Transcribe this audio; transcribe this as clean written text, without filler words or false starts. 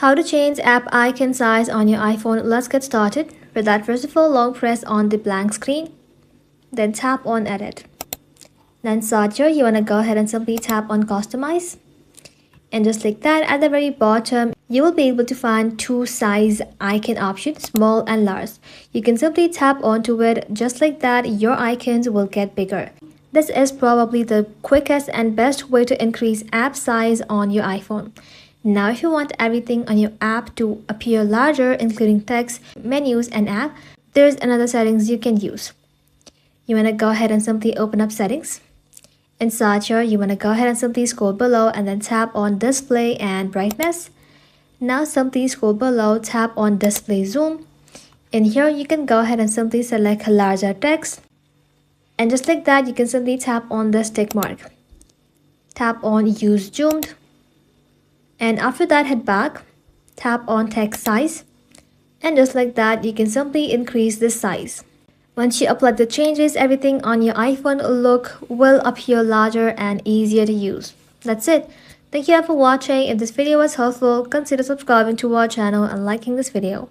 How to change app icon size on your iPhone. Let's get started. For that, first of all, long press on the blank screen, then tap on edit. Then search here, you want to go ahead and simply tap on customize. And just like that, at the very bottom, you will be able to find two size icon options, small and large. You can simply tap onto it. Just like that, your icons will get bigger. This is probably the quickest and best way to increase app size on your iPhone. Now, if you want everything on your app to appear larger, including text, menus, and app, there's another settings you can use. You want to go ahead and simply open up settings. In search here, you want to go ahead and simply scroll below and then tap on display and brightness. Now simply scroll below, tap on display zoom. In here, you can go ahead and simply select larger text. And just like that, you can simply tap on this tick mark. Tap on use zoomed. And after that, head back, tap on text size. And just like that, you can simply increase this size. Once you apply the changes, everything on your iPhone will appear larger and easier to use. That's it. Thank you all for watching. If this video was helpful, consider subscribing to our channel and liking this video.